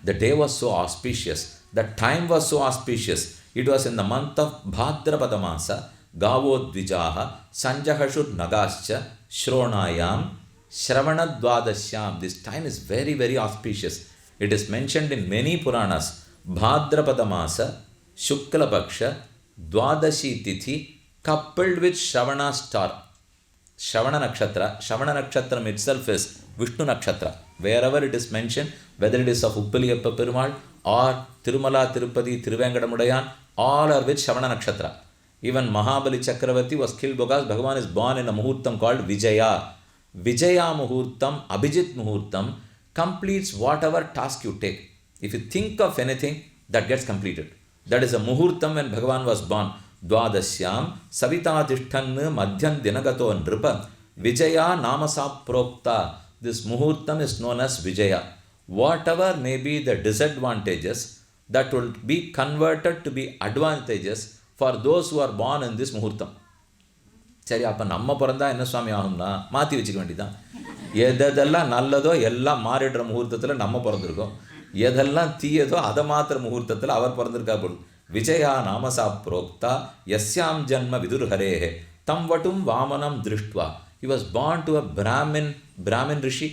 the day was so auspicious. The time was so auspicious. It was in the month of Bhadrapada Masa, Gavo Dvijaha, Sanjahashud Nagascha, Shronayam, Shravana Dvadasyam. This time is very, very auspicious. It is mentioned in many Puranas. Bhadrapada Masa, Shukla Paksha, Dvadashi Tithi, coupled with Shravana star. Shravana Nakshatram itself is Vishnu Nakshatra. Wherever it is mentioned, whether it is of Uppaliyappa Perumal or Tirumala, Tirupati, Thiruvenkadamudayan, all are with Shravana Nakshatra. Even Mahabali Chakravarti was killed because Bhagavan is born in a Muhurtam called Vijaya. Vijaya Muhurtam, Abhijit Muhurtam completes whatever task you take. If you think of anything, that gets completed. That is a Muhurtam when Bhagavan was born. Dvadasyam Savita Tishthan Madhyan Dinagato Nripa Vijaya Namasa Prokta. This Muhurtam is known as Vijaya. Whatever may be the disadvantages, that will be converted to be advantages for those who are born in this Muhurtam. சரி, அப்போ நம்ம பிறந்தா என்ன சுவாமி ஆகும்னா மாற்றி வச்சுக்க வேண்டியதான். எதெல்லாம் நல்லதோ எல்லாம் மாறிடுற முகூர்த்தத்தில் நம்ம பிறந்திருக்கோம். எதெல்லாம் தீயதோ அதை மாத்திர முகூர்த்தத்தில் அவர் பிறந்திருக்கா போடும். விஜயா நாமசா புரோக்தா யஸ்யாம் ஜன்ம விதுர்ஹரேஹே தம் வட்டும் வாமனம் திருஷ்டுவா. He was born to a Brahmin Rishi.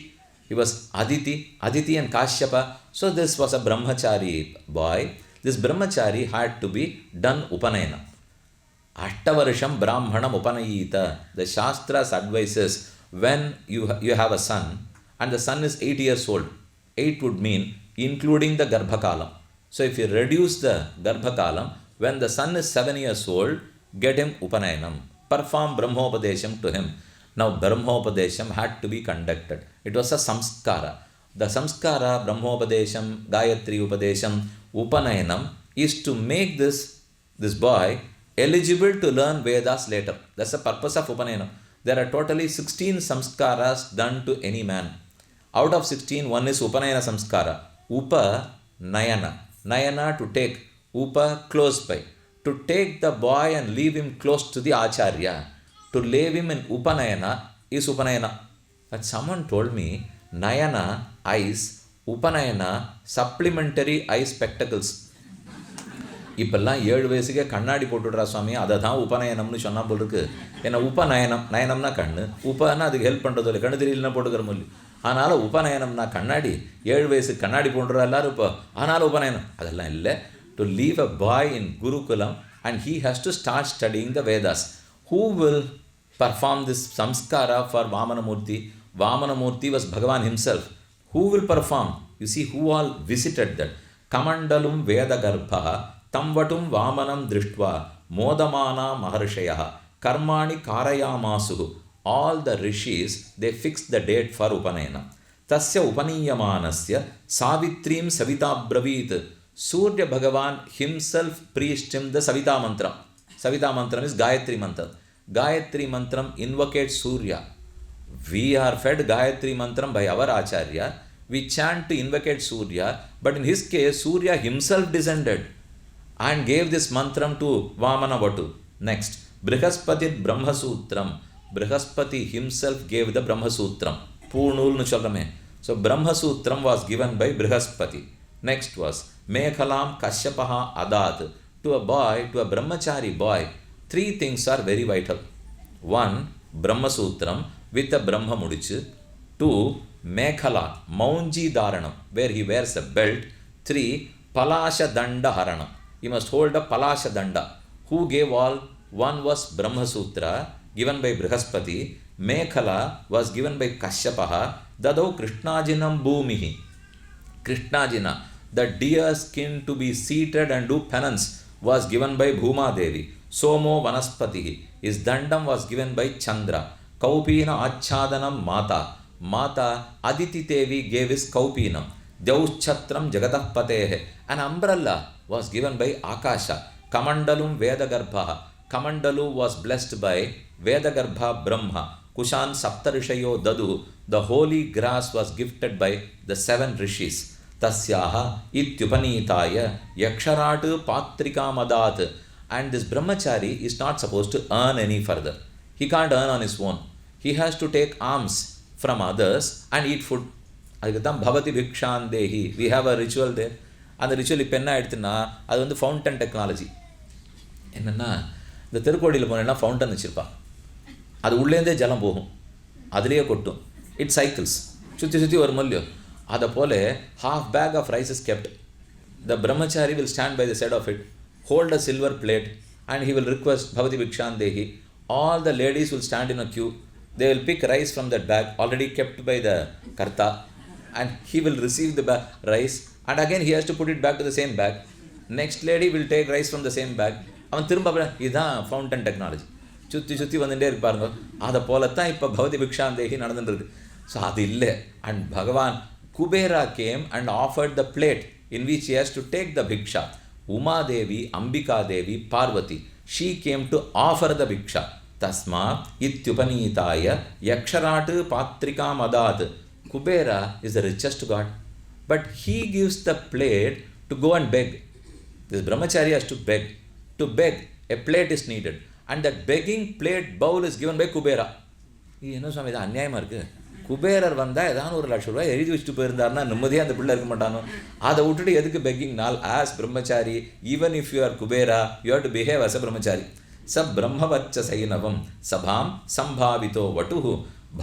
He was Aditi and Kashyapa. So this was a brahmachari boy. This brahmachari had to be done Upanayana. Ashtavarsham Brahmanam Upanayita. The Shastras advises when you have a son and the son is 8 years old. 8 would mean including the Garbhakalam. So if you reduce the Garbhakalam, when the son is 7 years old, get him Upanayanam. Perform Brahmopadesham to him. Now Brahmopadesham had to be conducted. It was a samskara. The samskara, Brahmopadesham, Gayatri Upadesham, Upanayanam is to make this boy eligible to learn Vedas later. That's the purpose of Upanayanam. There are totally 16 samskaras done to any man. Out of 16, one is Upanayana samskara. Upa, Nayana. Nayana to take. Upa, close by. To take the boy and leave him close to the Acharya. To leave him in Upanayana is Upanayana. But someone told me, Nayana, eyes, Upanayana, supplementary eye spectacles. இப்பெல்லாம் 7 வயசுக்கே கண்ணாடி போட்டுடுறா சுவாமி, அதை தான் உபநயனம்னு சொன்னால் போல் இருக்கு. ஏன்னா நயனம்னா கண்ணு, உபன்னா அதுக்கு help பண்ணுறது இல்லை, கண்ணு தெரியலன்னா போட்டுக்கிற முடியும். அதனால் உபநயனம்னா கண்ணாடி, 7 வயசுக்கு கண்ணாடி போட்டுறா எல்லாரும் இப்போ, அதனால் உபநயனம் அதெல்லாம் இல்லை. To leave a bye in Gurukulam and he has to start studying the Vedas. Who will perform this samskara for Vamanamurti? Vamanamurti was Bhagavan himself. Who will perform? You see who all visited that. Kamandalum Veda Garbha Tamvatum Vamanam Drishtva Modamana Maharshayaha Karmani Karayamasuhu. All the rishis, they fixed the date for Upanayana. Tasya Upaniyamanasya Savitrim Savita Bravit. Surya Bhagavan himself preached him the Savita Mantra. Savita Mantra is Gayatri Mantra. Gayatri Mantram invocates Surya. We are fed Gayatri Mantram by our Acharya. We chant to invocate Surya, but in his case, Surya himself descended and gave this mantram to Vamana Vatu. Next, Brihaspati Brahma Sutram. Brihaspati himself gave the Brahma Sutram. Purnul Nuchalame. So Brahma Sutram was given by Brihaspati. Next was Mekhalam Kashyapaha Adat. To a boy, to a brahmachari boy, 3 things are very vital. 1. Brahma Sutram with a Brahma Mudichu. 2. Mekhala, Maunji Dharanam, where he wears a belt. 3. Palasha Danda Haranam. He must hold a Palasha Danda. Who gave all? 1 was Brahma Sutra, given by Brihaspati. Mekhala was given by Kashyapaha. Dadau Krishnajinam Bhumihi. Krishnajina, the deer skin to be seated and do penance, was given by Bhuma Devi. Somo Vanaspati. His dandam was given by Chandra. Kaupina Achadanam Mata. Mata Aditi Devi gave his Kaupinam. Deauchatram Jagatah Patehe. An umbrella was given by Akasha. Kamandalum Vedagarbha. Kamandalu was blessed by Vedagarbha Brahma. Kushan Saptarishayo Dadu. The holy grass was gifted by the 7 rishis. Tasyaha Ityupanitaya Yaksharatu Patrikamadat. And this brahmachari is not supposed to earn any further. He can't earn on his own. He has to take alms from others and eat food. அதுக்கு தான் பவதி பிக்ஷாந்தேஹி. We have a ritual தேர். அந்த ritual இப்போ என்ன ஆகிடுதுன்னா அது வந்து fountain technology. என்னென்னா இந்த திருக்கோடியில் போனேன்னா ஃபவுண்டன் வச்சுருப்பா, அது உள்ளேருந்தே ஜலம் போகும், அதுலேயே கொட்டும். இட் சைக்கிள்ஸ், சுற்றி சுற்றி ஒரு மல்லியோ. அதை போல் half pack of rice is kept. The brahmachari will stand by the side of it, hold a silver plate, and he will request Bhavati Bhikshandehi. All the ladies will stand in a queue. They will pick rice from that bag already kept by the Karta, and he will receive the rice, and again he has to put it back to the same bag. Next lady will take rice from the same bag. அவன் திரும்ப இதுதான் fountain technology. சுற்றி சுற்றி வந்துட்டே இருப்பாருங்க. அதை போலத்தான் இப்போ பவதி பிக்ஷாந்தேகி நடந்துருக்கு. ஸோ அது இல்லை. அண்ட் பகவான் Kubera game and offered the played in which he has to take the bhiksha. Umadevi, Ambika Devi, Parvati, she came to offer the bhiksha. Tasma ityupanitaya yaksharatu patrikam adat. Kubera is the richest god, but he gives the plate to go and beg. This brahmachari has to beg. To beg, a plate is needed, and that begging plate bowl is given by Kubera. என்ன சுவாமி இது அநியாயமாக இருக்குது? குபேரர் வந்தால் ஏதாவது ₹1,00,000 எழுதி வச்சுட்டு போயிருந்தாருன்னா நிம்மதியாக அந்த பிள்ளை இருக்க மாட்டானோ. அதை விட்டுட்டு எதுக்கு பெக்கிங் நாள்? As brahmachari, even if you are Kubera, you have to behave as a brahmachari. ச பிரம்மவச்ச சைனவம் சபாம் சம்பாவிதோ வட்டுஹு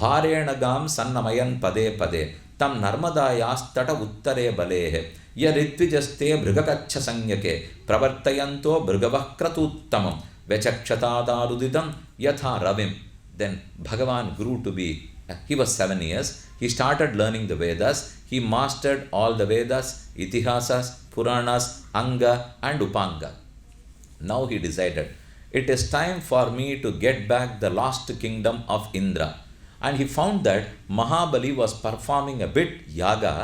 பாரேணகாம் சன்னமயன் பதே பதே தம் நர்மதாயாஸ்தட உத்தரே பலேஹ ய ரித்விஜஸ்தே பிருககச்ச சஞ்ஞகே பிரவர்த்தயந்தோ பிருகவः க்ரதூத்தமம் வெசக்ஷதாதாருதிதம் யதா ரவிம். Then Bhagavan grew to be, he was 7 years, he started learning the Vedas, he mastered all the Vedas, Itihasas, Puranas, Anga and Upanga. Now he decided, it is time for me to get back the lost kingdom of Indra. And he found that Mahabali was performing a bit yaga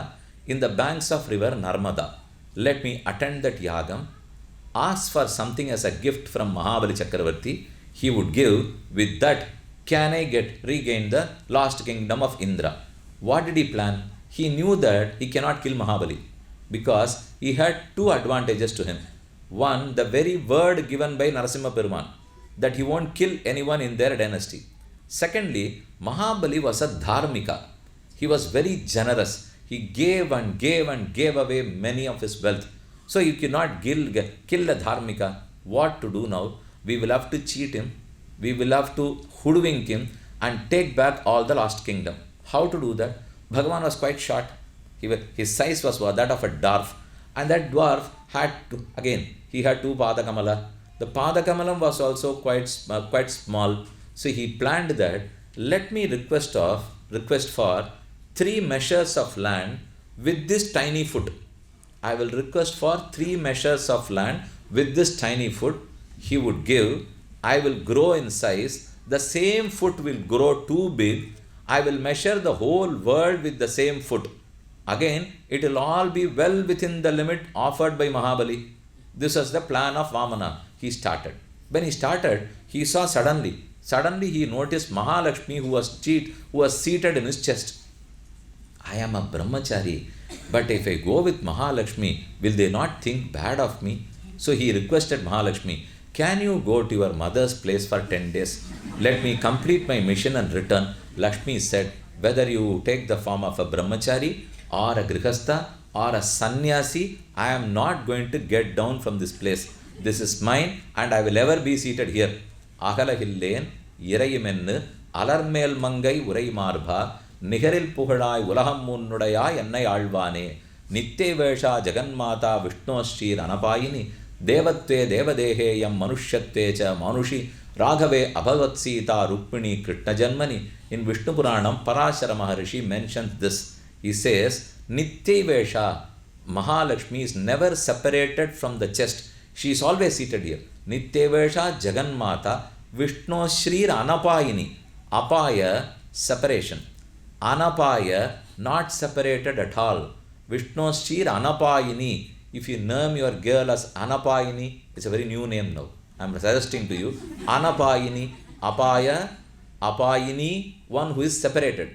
in the banks of river Narmada. Let me attend that yagam, ask for something as a gift from Mahabali Chakravarti. He would give, with that can I regain the lost kingdom of Indra. What did he plan? He knew that he cannot kill Mahabali because he had 2 advantages to him. One, the very word given by Narasimha Peruman that he won't kill anyone in their dynasty. Secondly, Mahabali was a dharmika. He was very generous. He gave and gave and gave away many of his wealth. So you cannot kill a dharmika. What to do now? We will have to cheat him. We will have to hoodwink him and take back all the lost kingdom. How to do that? Bhagavan was quite short. His size was that of a dwarf. And that dwarf had to, again, he had 2 Padakamala. The Padakamalam was also quite small. So he planned that, let me request for 3 measures of land with this tiny foot. I will request for 3 measures of land with this tiny foot. He would give. I will grow in size, the same foot will grow too big, I will measure the whole world with the same foot. Again, it will all be well within the limit offered by Mahabali. This was the plan of Vamana. He started. When he started, he saw suddenly he noticed Mahalakshmi who was seated in his chest. I am a brahmachari, but if I go with Mahalakshmi, will they not think bad of me? So he requested Mahalakshmi, can you go to your mother's place for 10 days? Let me complete my mission and return. Lakshmi said, whether you take the form of a brahmachari or a grihastha or a sannyasi, I am not going to get down from this place. This is mine and I will ever be seated here. Agalahillen, Irayimennu, Alarmel Mangai Urai Marba, Nigaril Puhalai, Ulaham Munnudaya, Ennai Alvane, Nitte Vesha, Jaganmata, Vishnoshri, Anapayini, Devatve Devadehe Yam Manushyatve cha Manushi Raghave Abhavat Sita Rukmini Krishna Janmani. In Vishnu Puranam, Parashara Maharishi mentions this. He says, Nitya Vesha, Mahalakshmi is never separated from the chest. She is always seated here. Nitya Vesha Jaganmata Vishnu Shri Anapayini. Apaya, separation. Anapaya, not separated at all. Vishnu Shri Anapayini. If you name your girl as Anapayini, it's a very new name now. I am suggesting to you, Anapayini, Apaya, Apayini, one who is separated.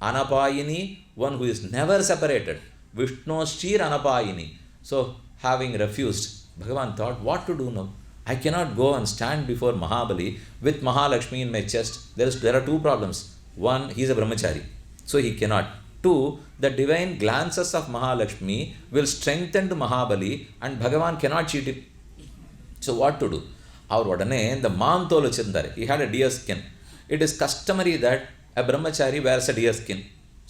Anapayini, one who is never separated. Vishnu Shri Anapayini. So, having refused, Bhagavan thought, what to do now? I cannot go and stand before Mahabali with Mahalakshmi in my chest. There are 2 problems. One, he is a brahmachari, so he cannot. Two, the divine glances of Mahalakshmi will strengthen Mahabali and Bhagavan cannot cheat him. So what to do? அவர் உடனே இந்த மாந்தோல் வச்சிருந்தார். He had a deer skin. It is customary that a brahmachari wears a deer skin.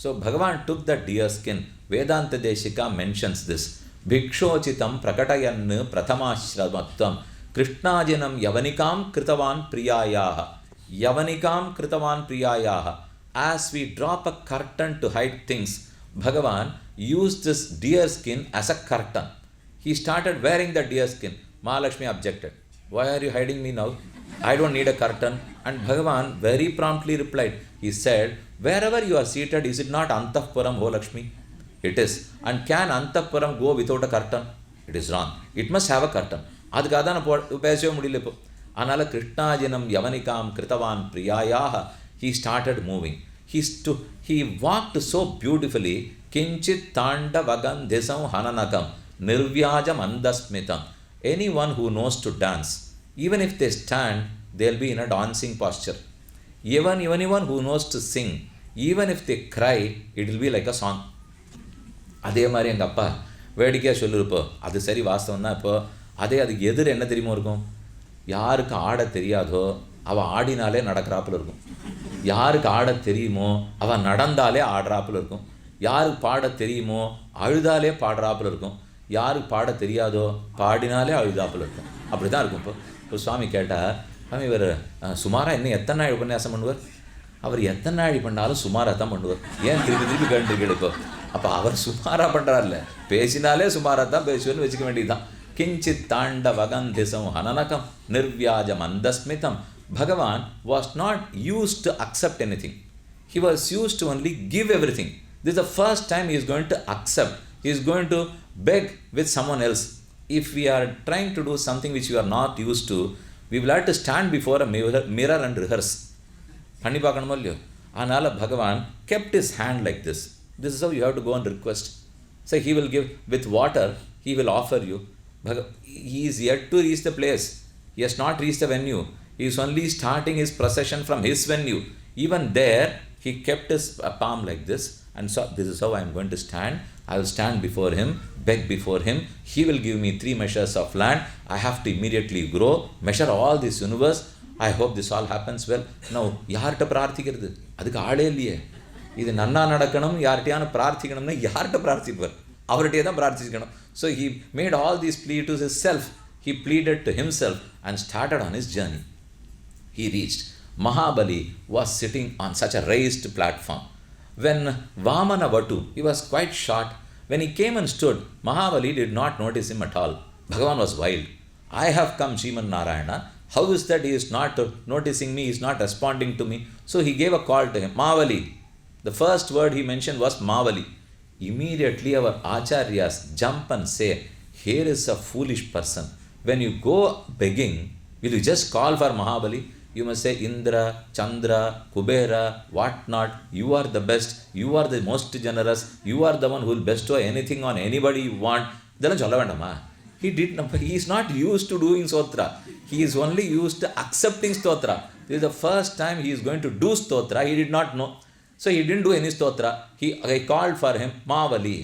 So Bhagavan took the deer skin. Vedanta Deshika mentions this. Bhikshochitam prakatayannu prathamashramatvam krishnajinam yavanikam kritavan priyayaha. Yavanikam kritavan priyayaha. As we drop a curtain to hide things, Bhagavan used this deer skin as a curtain. He started wearing the deer skin. Mahalakshmi objected. Why are you hiding me now? I don't need a curtain. And Bhagavan very promptly replied. He said, wherever you are seated, is it not Antahpuram, O Lakshmi? It is. And can Antahpuram go without a curtain? It is wrong. It must have a curtain. அதுக்காக தான் நான் பேசவே முடியல இப்போ. அதனால் கிருஷ்ணாஜினம் யவனிகாம் கிருத்தவான் பிரியாயாக he started moving. He walked so beautifully. Kinchit tanda vagandhisam hananakam nirvyajam andasmitam. Anyone who knows to dance, even if they stand, they'll be in a dancing posture. Even anyone who knows to sing, even if they cry, it will be like a song. அதே மாதிரி எங்கள் அப்பா வேடிக்கையாக சொல்லியிருப்போம். அது சரி வாஸ்தவம் தான். இப்போ அதுக்கு எதிர் என்ன தெரியுமோ இருக்கும்? யாருக்கு ஆட தெரியாதோ அவள் ஆடினாலே நடக்கிறாப்புல இருக்கும். யாருக்கு ஆட தெரியுமோ அவள் நடந்தாலே ஆடுறாப்புல இருக்கும். யாருக்கு பாட தெரியுமோ அழுதாலே பாடுறாப்புல இருக்கும். யாருக்கு பாட தெரியாதோ பாடினாலே அழுதாப்புல இருக்கும். அப்படி தான் இருக்கும். இப்போ சுவாமி கேட்டால், சுவாமி இவர் சுமாராக இன்னும் எத்தனை நாள் உபன்யாசம் பண்ணுவார்? அவர் எத்தனை நாள் பண்ணாலும் சுமாராக தான் பண்ணுவார். ஏன் திருப்பி கேட்டுருக்கீங்க? இப்போ அப்போ அவர் சுமாராக பண்ணுறாருல்ல, பேசினாலே சுமாராக தான் பேசுவேன்னு வச்சுக்க வேண்டியதுதான். கிஞ்சித் தாண்ட வகந்திசம் ஹனனகம் நிர்வியாஜம் அந்தஸ்மிதம். Bhagavan was not used to accept anything. He was used to only give everything. This is the first time he is going to accept. He is going to beg with someone else. If we are trying to do something which we are not used to, we will have to stand before a mirror and rehearse. பண்ணி பார்க்கணுமோ இல்லையோ? அதனால் Bhagavan kept his hand like this. This is how you have to go and request. So he will give with water, he will offer you. He is yet to reach the place. He has not reached the venue. He is only starting his procession from his venue. Even there, he kept his palm like this. And so, this is how I am going to stand. I will stand before him, beg before him. He will give me 3 measures of land. I have to immediately grow, measure all this universe. I hope this all happens well. Now, யார்கிட்ட பிரார்த்திக்கிறது? அதுக்கு ஆளே இல்லையே. இது நன்னா நடக்கணும், யார்கிட்டையான பிரார்த்திக்கணும்னா யார்கிட்ட பிரார்த்திப்பார்? அவர்கிட்டே தான் பிரார்த்திக்கணும். So, he made all these pleas to himself. He pleaded to himself and started on his journey. He reached. Mahabali was sitting on such a raised platform. When Vamana Vatu, he was quite short. When he came and stood, Mahabali did not notice him at all. Bhagavan was wild. I have come, Srimad Narayana. How is that he is not noticing me, he is not responding to me? So he gave a call to him. Mahabali. The first word he mentioned was Mahabali. Immediately our acharyas jump and say, here is a foolish person. When you go begging, will you just call for Mahabali? You must say Indra, Chandra, Kubera, what not. You are the best. You are the most generous. You are the one who will bestow anything on anybody you want. He is not used to doing stotra. He is only used to accepting stotra. This is the first time he is going to do stotra. He did not know. So he didn't do any stotra. I called for him, Mahabali.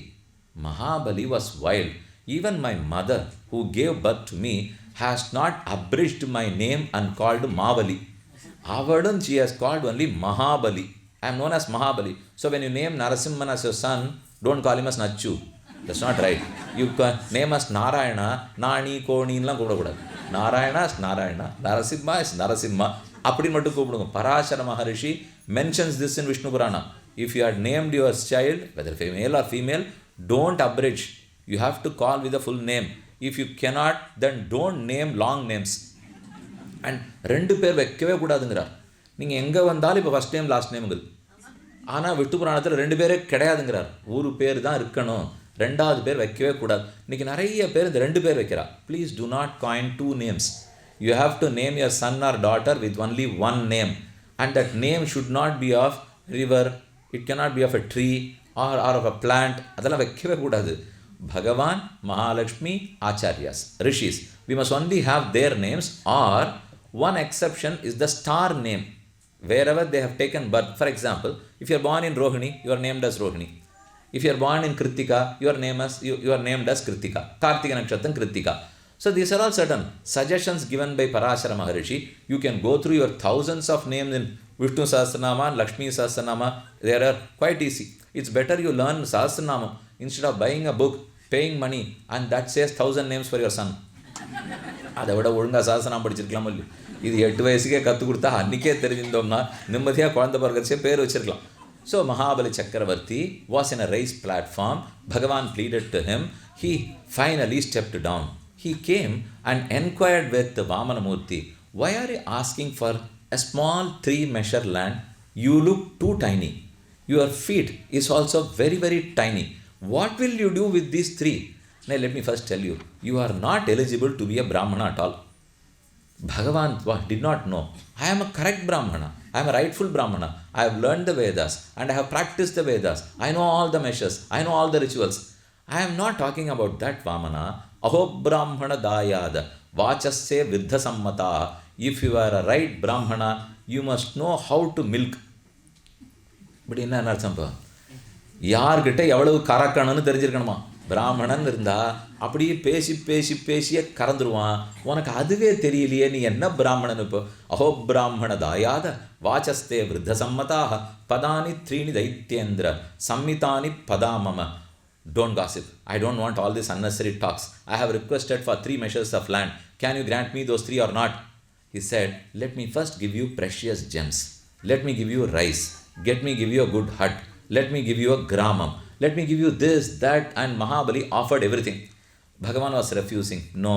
Mahabali was wild. Even my mother, who gave birth to me, has not abridged my name and called Mahabali. Avadun, she has called only Mahabali. I am known as Mahabali. So when you name Narasimhan as your son, don't call him as Nachu. That's not right. You name as Narayana, Nani, Koni, Narayana is Narayana, Narasimha is Narasimha. Appadi mattu koopudunga. Parashara Maharishi mentions this in Vishnu Purana. If you had named your child, whether male or female, don't abridge. You have to call with the full name. If you cannot, then don't name long names. And 2 பேர் வைக்கவே கூடாதுங்கிறார். நீங்கள் எங்கே வந்தாலும் இப்போ first name last நேம்ங்குது. ஆனால் விஷ்ணு புராணத்தில் 2 பேரே கிடையாதுங்கிறார். ஒரு பேர் தான் இருக்கணும், 2வது பேர் வைக்கவே கூடாது. இன்றைக்கி நிறைய பேர் இந்த 2 பேர் வைக்கிறா. Please do not coin 2 names. You have to name your son or daughter with only one name. And that name should not be of river. It cannot be of a tree or of a plant. அதெல்லாம் வைக்கவே கூடாது. Bhagavan, Mahalakshmi, Acharyas, Rishis. We must only have their names, or one exception is the star name. wherever they have taken birth. For example, if you are born in Rohini, you are named as Rohini. If you are born in Kritika, you are named as Kritika. Kartika Nakshatram Kritika. So these are all certain suggestions given by Parashara Maharishi. You can go through your thousands of names in Vishnu Sahasranama, Lakshmi Sahasranama. They are quite easy. It's better you learn Sahasranama instead of buying a book, paying money, and that says 1,000 names for your son. அதை விட ஒழுங்காக சாசனம் படிச்சிருக்கலாம் இல்லையோ. இது 8 வயசுக்கே கற்றுக் கொடுத்தா அன்றைக்கே தெரிஞ்சிருந்தோம்னா நிம்மதியாக குழந்தை பிறகுறச்சே பேர் வச்சிருக்கலாம். So Mahabali Chakravarti was in a raised platform. Bhagavan pleaded to him. He finally stepped down. He came and inquired with Vamanamurti, why are you asking for a small 3-measure land? You look too tiny. Your feet is also very, very tiny. What will you do with these 3? Now let me first tell you, you are not eligible to be a Brahmana at all. Bhagavan did not know. I am a correct Brahmana. I am a rightful Brahmana. I have learned the Vedas and I have practiced the Vedas. I know all the measures. I know all the rituals. I am not talking about that Vamana. Aho Brahmana Dayada. Vachasya Viddha Sammata. If you are a right Brahmana, you must know how to milk. But in an arthamba. யார்கிட்ட எவ்வளவு கறக்கணும்னு தெரிஞ்சிருக்கணுமா. பிராமணன் இருந்தால் அப்படியே பேசியே கறந்துருவான். உனக்கு அதுவே தெரியலையே, நீ என்ன பிராமணன் இப்போ. அஹோ பிராமண தாயாத வாச்சஸ்தே விருத்த சம்மதாக Badauni 3 தைத்யேந்திர சம்மிதானி பதாமம. Don't gossip. I don't want all this unnecessary talks. I have requested for 3 measures of land. Can you grant me those 3 or not? He said, let me first give you precious gems. Let me give you rice. Let me give you a good hut. Let me give you a gramam. Let me give you this, that, and Mahabali offered everything. Bhagavan was refusing. No.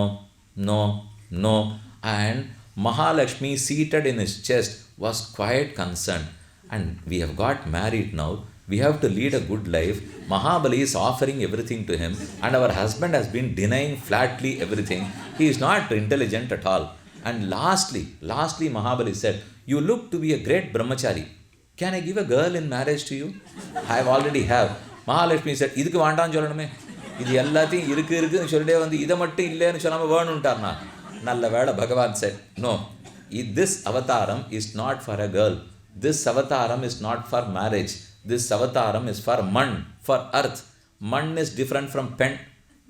And Mahalakshmi, seated in his chest, was quite concerned. And we have got married now. We have to lead a good life. Mahabali is offering everything to him, and our husband has been denying flatly everything. He is not intelligent at all. And lastly, Mahabali said, you look to be a great brahmachari. Can I give a girl in marriage to you? I already have. Mahalakshmi said, இதுக்கு வேண்டான்னு சொல்லணுமே, இது எல்லாத்தையும் இருக்குன்னு சொல்லிட்டே வந்து இதை மட்டும் இல்லைன்னு சொல்லாமல் வேணும்ட்டார்னா. நல்ல வேளை பகவான் said, no, this avataram is not for a girl. This avataram is not for marriage. This avataram is for man, for earth. Man is different from pen.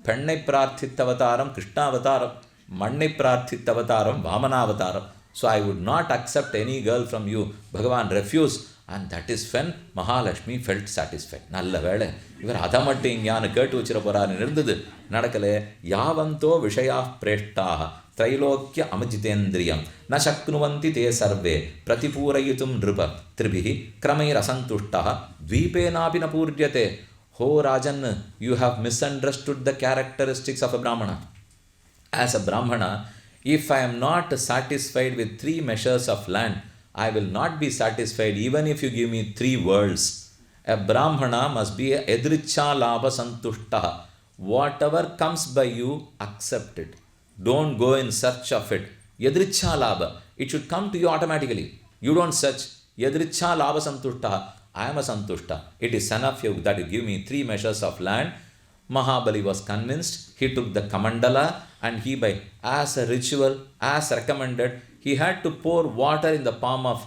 Pennai prarthit avataram, Krishna avataram. Mannai prarthit avataram, Vamana avataram. So I would not accept any girl from you. Bhagavan refused. And that is when Mahalakshmi felt satisfied. நல்ல வேளை இவர் அதை மட்டும் இங்கேயானு கேட்டு வச்சிட போறாருன்னு இருந்தது. நடக்கலை. யாவந்தோ விஷயா பிரேஷ்டாக தைலோக்கிய அமஜிதேந்திரியம் ந சக்னுவந்தி தே சர்வே பிரதிபூரயிதும் நிருப திரிபிஹி கிரமைரசந்துஷ்டः த்வீபேனாபி ந பூர்யதே. Ho Rajan, you have misunderstood the characteristics of a Brahmana. As a Brahmana, if I am not satisfied with 3 measures of land, I will not be satisfied even if you give me 3 worlds. A Brahmana must be a edricha labha santushtaha. Whatever comes by you, accept it. Don't go in search of it. Edricha labha. It should come to you automatically. You don't search. Edricha labha santushtaha. I am a santushta. It is enough that you give me 3 measures of land. Mahabali was convinced. He took the Kamandala and he, as a ritual, as recommended, he had to pour water in the palm of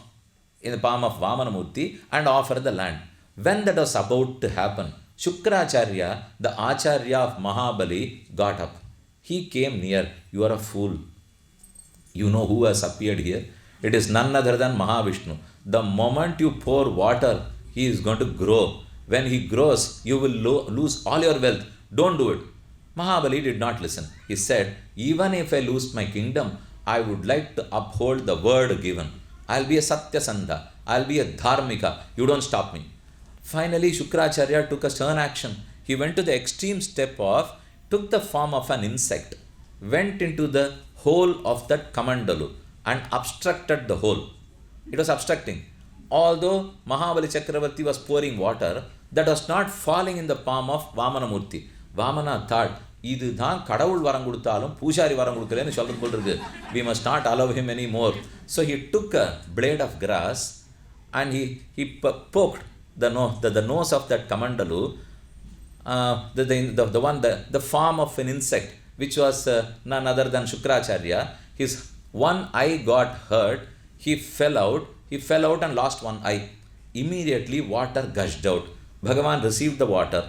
Vamanamurti and offer the land. When that was about to happen, Shukracharya, the Acharya of Mahabali, got up. He came near. You are a fool. You know who has appeared here? It is none other than Mahavishnu. The moment you pour water, he is going to grow. When he grows, you will lose all your wealth. Don't do it. Mahabali did not listen. He said, even if I lose my kingdom, I would like to uphold the word given. I'll be a Satyasandha. I'll be a Dharmika. You don't stop me. Finally, Shukracharya took a stern action. He went to the extreme step took the form of an insect, went into the hole of that Kamandalu and obstructed the hole. It was obstructing. Although Mahabali Chakravarti was pouring water, that was not falling in the palm of Vamanamurti. Vamana thought, இதுதான் கடவுள் வரம் கொடுத்தாலும் பூஜாரி வரம் கொடுக்கலன்னு சொல்றது போல் இருக்கு. We must not allow him anymore. So he took a blade of grass and he poked the nose of that Kamandalu, the form of an insect, which was none other than Shukracharya. His one eye got hurt. He fell out. he fell out and lost one eye. Immediately water gushed out. Bhagavan received the water.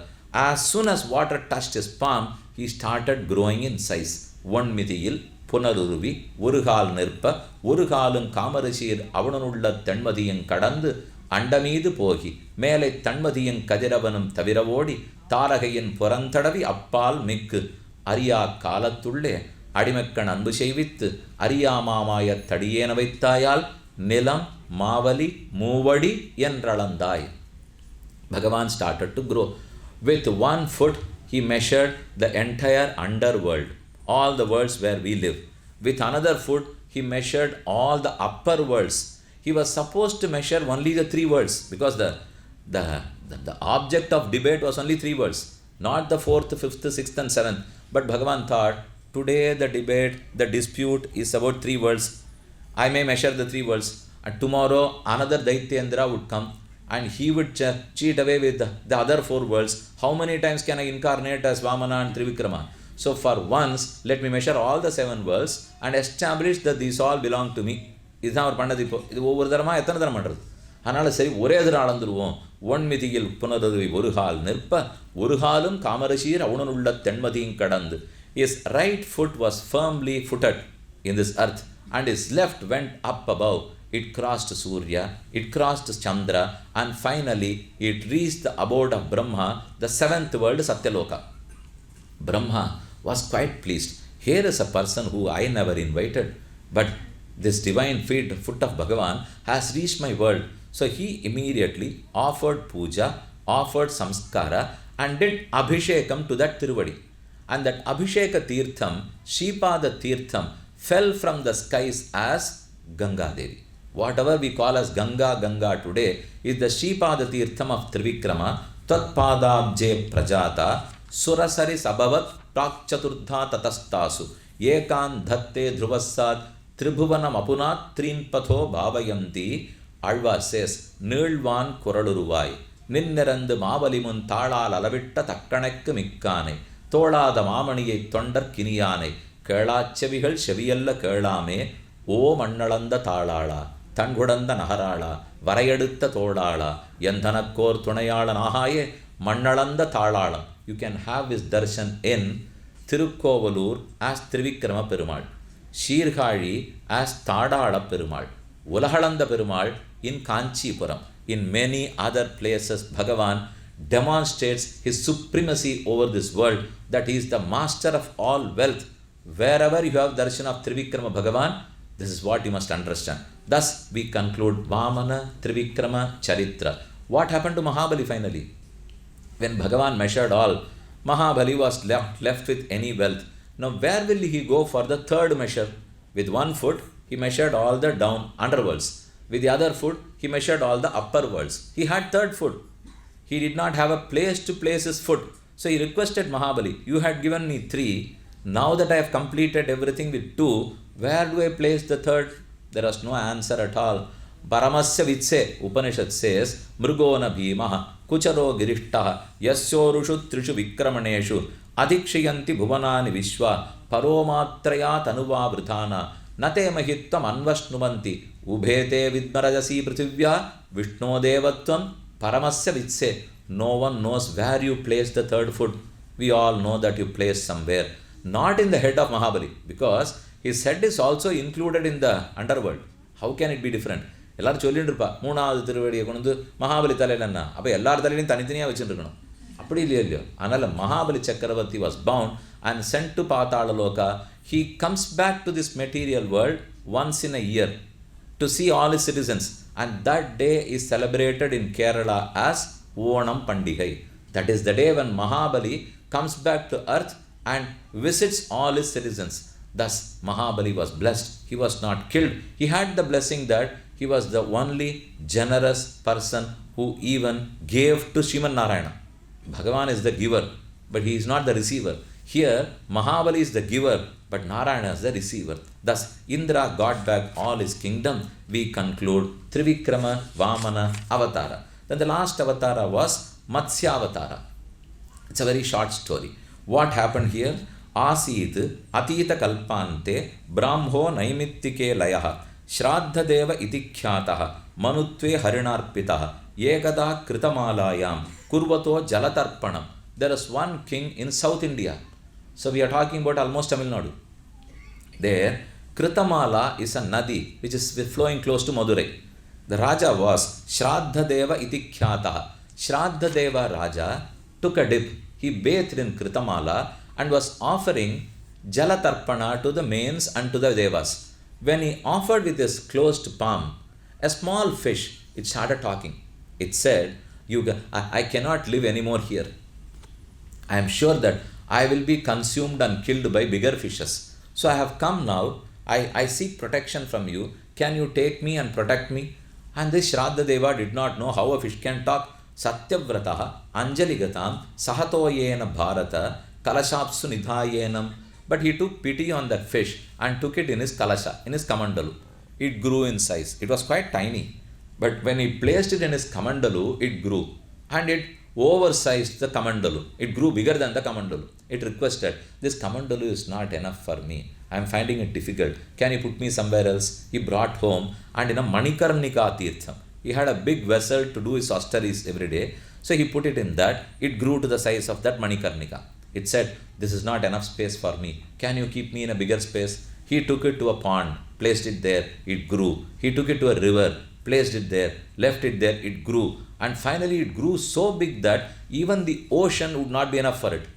As soon as water touched his palm, he started growing in size. One midiyil புனருருவி ஒரு கால் நிற்ப ஒரு காலும் காமரிஷீர் அவனுள்ள தென்மதியும் கடந்து அண்டமீது போகி மேலை தன்மதியும் கதிரவனும் தவிரவோடி தாரகையின் புறந்தடவி அப்பால் மிக்கு அறியா காலத்துள்ளே அடிமக்கண் அன்பு செய்வித்து அறியாமாமாய தடியேன வைத்தாயால் நிலம் Mavali மூவடி என்றளந்தாய். Bhagavan started to grow. With 1 foot, he measured the entire underworld, all the worlds where we live. With another foot, he measured all the upper worlds. He was supposed to measure only the 3 worlds because the object of debate was only 3 worlds, not the 4th, 5th, 6th and 7th. But Bhagavan thought, today the debate, the dispute is about 3 worlds. I may measure the 3 worlds, and tomorrow another Daityendra would come and he would cheat away with the other 4 worlds. How many times can I incarnate as Vamana and Trivikrama? So for once, let me measure all the 7 worlds and establish that these all belong to me. இதுதான் அவர் பண்ணது. இப்போ இது ஒவ்வொரு தரமாக எத்தனை தரம் பண்ணுறது? அதனால் சரி ஒரே தரம் அளந்துருவோம். ஒன்மிதியில் புனருருவி ஒரு கால் நிற்ப ஒரு காலும் காமரிஷீர் அவனுள்ள தென்மதியும் கடந்து. His right foot was firmly footed in this earth and his left went up above. It crossed Surya, it crossed Chandra, and finally it reached the abode of Brahma, the 7th world, Satyaloka. Brahma was quite pleased. Here is a person who I never invited, but this divine foot of Bhagavan has reached my world. So he immediately offered puja, offered samskara, and did abhishekam to that Tiruvadi. And that Abhisheka Tirtham, Shripada Tirtham, fell from the skies as Ganga Devi. Whatever we call as Ganga today is the Shripada Tirtham of Trivikrama, Tatpadabje Prajata, Surasari Sabhavat Prakchaturdha Tatastasu, Ekan Dhatte Dhruvasad, Tribhuvanam Apunat Trinpatho Bhavayanti. Alva says, Nilvan Kuraluruvai, Ninnerandu Mavalimun Thalal Alavitta Takkanekku Mikkane, தோளாத மாமணியை தொண்டர் கினியானை கேளாச்செவிகள் செவியல்ல கேளாமே ஓ மண்ணளந்த தாளாளா தன்குடந்த நகராளா வரையெடுத்த தோளாளா எந்தனக்கோர் துணையாளனாகாயே மண்ணளந்த தாளாளம். You can have his darshan in Tirukkovalur as Trivikrama Perumal, Shirgazhi as Tadala Perumal, Ulahalanda Perumal in Kanchipuram. In many other places, Bhagavan demonstrates his supremacy over this world, that he is the master of all wealth. Wherever you have darshan of Trivikrama Bhagavan, this is what you must understand. Thus we conclude Vamana Trivikrama Charitra. What happened to Mahabali finally? When Bhagavan measured all, Mahabali was left with any wealth. Now where will he go for the 3rd measure? With 1 foot he measured all the down underworlds. With the other foot he measured all the upper worlds. He had 3rd foot. He did not have a place to place his foot. So he requested Mahabali, you had given me 3. Now that I have completed everything with 2, where do I place the 3rd? There was no answer at all. Paramasya Vitse, Upanishad says, Mrugona Bhimaha, Kucharo Girishtaha, Yasorushu Trishu Vikramaneshu, Adikshayanti Bhuvanani Vishwa, Paromatrayat Anuva Vrithana, Nate Mahittam Anvashnumanti, Ubhete Vidmarajasi Prithivya, Vishno Devatvam, Paramasya Vitse. No one knows where you place the 3rd foot. We all know that you place somewhere. Not in the head of Mahabali, because his head is also included in the underworld. How can it be different? எல்லாரும் சொல்லிட்டு இருப்பா 3வது திருவடியை கொண்டு வந்து மகாபலி தலையில் என்ன அப்போ எல்லார் தலையிலையும் தனித்தனியாக வச்சுருக்கணும். அப்படி இல்லையோ. அதனால் மகாபலி சக்கரவர்த்தி was bound and sent to Patalaloka. He comes back to this material world once in a year to see all his citizens, and that day is celebrated in Kerala as Onam Pandigai. That is the day when Mahabali comes back to earth and visits all his citizens. Thus Mahabali was blessed. He was not killed. He had the blessing that he was the only generous person who even gave to Srimad Narayana. Bhagavan is the giver, but he is not the receiver. Here Mahabali is the giver, but Narayana is the receiver. Thus Indra got back all his kingdom. We conclude Trivikrama Vamana Avatara. Then the last avatara was Matsya Avatara. It's a very short story. What happened here? Asit Atita Kalpante Brahmo Naimittike Layaha Shraddhadeva iti khyatah manutve harinarpitah ekada kritamalayam kurvato jalatarpanam. There is one king in South India. So we are talking about almost Tamil Nadu. There, Kritamala is a nadi which is flowing close to Madurai. The Raja was Shraddhadeva iti khyatah. Shraddhadeva Raja took a dip. He bathed in Kritamala and was offering Jalatarpana to the mains and to the Devas. When he offered with his closed palm, a small fish, it started talking. It said, I cannot live anymore here. I am sure that I will be consumed and killed by bigger fishes. So I have come now. I seek protection from you. Can you take me and protect me? And this Shraddhadeva did not know how a fish can talk. Satyavrataha Anjaligatam Sahatoyena Bharata Kalashapsu Nidhayenam. But he took pity on that fish and took it in his kalasha, in his kamandalu. It grew in size. It was quite tiny. But when he placed it in his kamandalu, it grew. And it oversized the kamandalu. It grew bigger than the kamandalu. It requested, this kamandalu is not enough for me. I am finding it difficult. Can you put me somewhere else? He brought home, and in a Manikarnika Tirtham, he had a big vessel to do his austerities every day. So he put it in that. It grew to the size of that Manikarnika. It said, this is not enough space for me. Can you keep me in a bigger space? He took it to a pond, placed it there, it grew. He took it to a river, placed it there, left it there, it grew. And finally it grew so big that even the ocean would not be enough for it.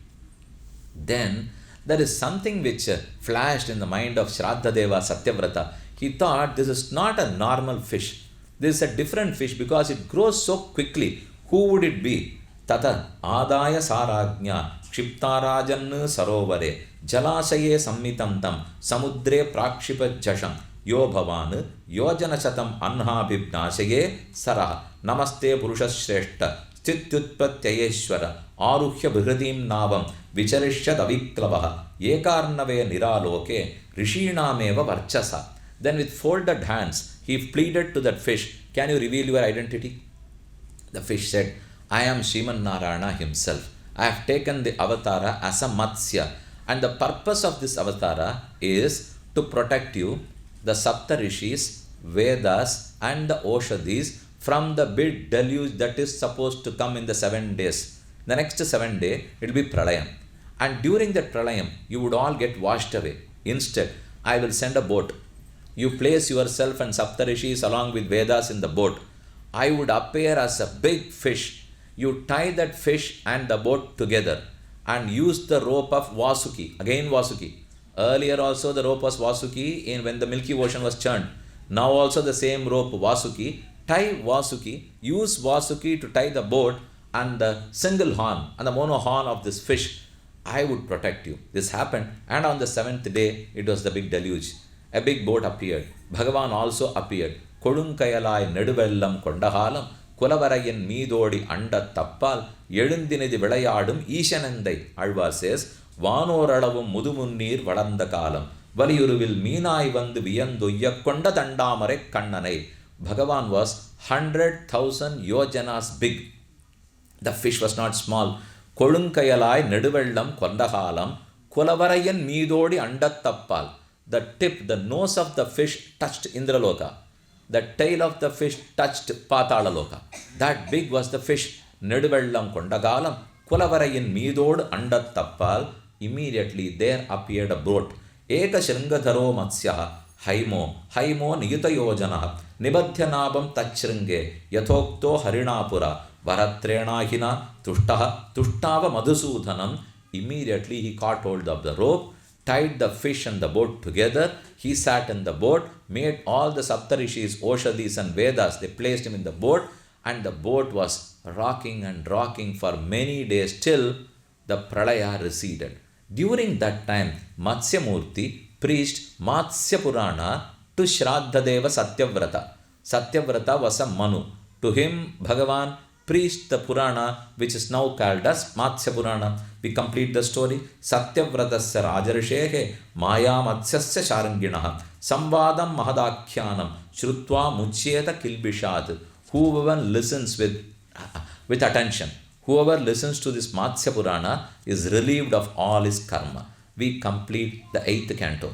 Then there is something which flashed in the mind of Shraddhadeva Satyavrata. He thought, this is not a normal fish. This is a different fish because it grows so quickly. Who would it be? Tata Adaya Sarajna Kshiptarajan Sarovare Jalasaye Sammitantam Samudre Prakshipa Jasham Yo Bhavan Yojanachatam Anhabhibnashaye Sarah Namaste Purushashreshta Stityutpratyayeshwara Aruhya Bhridim Navam Vicharishyad Aviklavaha Ekarnave Niraloke Rishinameva Varchasa. Then with folded hands, he pleaded to that fish, can you reveal your identity? The fish said, I am Sriman Narayana himself. I have taken the avatara as a Matsya. And the purpose of this avatara is to protect you, the Sapta Rishis, Vedas and the Oshadis from the big deluge that is supposed to come in the 7 days. The next 7 days, it will be Pralayam. And during that Pralayam, you would all get washed away. Instead, I will send a boat. You place yourself and Saptarishis along with Vedas in the boat. I would appear as a big fish. You tie that fish and the boat together and use the rope of Vasuki. Again Vasuki. Earlier also the rope was Vasuki when the Milky Ocean was churned. Now also the same rope Vasuki. Tie Vasuki. Use Vasuki to tie the boat and the single horn and the mono horn of this fish. I would protect you. This happened, and on the 7th day it was the big deluge. A big boat appeared. Bhagavan also appeared. Kodunkayalai Neduvellam Kondahalam Kulavarayan Meedodi Anda Tappal Yedundinidi Vilayadum Ishanandai. Alvar says, Vanoradavam Mudumunnir Vadandakalam Valiyuruvil Meenai Vandu Viyandu Yakkonda Dandamare Kannanai. Bhagavan was 100,000 yojanas big. The fish was not small. Kodunkayalai Neduvellam Kondahalam Kulavarayan Meedodi Anda Tappal. The tip, the nose of the fish touched Indraloka. The tail of the fish touched Patalaloka. That big was the fish. Neduvellam Kondagalam, Kulavarayan Meedod Anda Tappal. Immediately there appeared a boat. Eka Shringadharo Matsyaha, Haimo Niyuta Yojana, Nibadhyanabam Tachringe, Yathokto Harinapura, Varatrenahina, Tushtava Madhusudhanam. Immediately he caught hold of the rope, tied the fish and the boat together. He sat in the boat, made all the Saptarishis, Oshadis and Vedas, they placed him in the boat, and the boat was rocking and rocking for many days till the Pralaya receded. During that time, Matsyamurti preached Matsya Purana to Shraddhadeva Satyavrata. Satyavrata was a Manu. To him, Bhagavan preached the Purana, which is now called as Matsya Purana. We complete the story. Satyavratasya Rajarishehe Maya Matsyasya Sharanginaha Samvadam Mahadakhyanam Shrutva Muchyeta Kilbishat. Whoever listens with attention, whoever listens to this Matsya Purana is relieved of all his karma. We complete the 8th canto.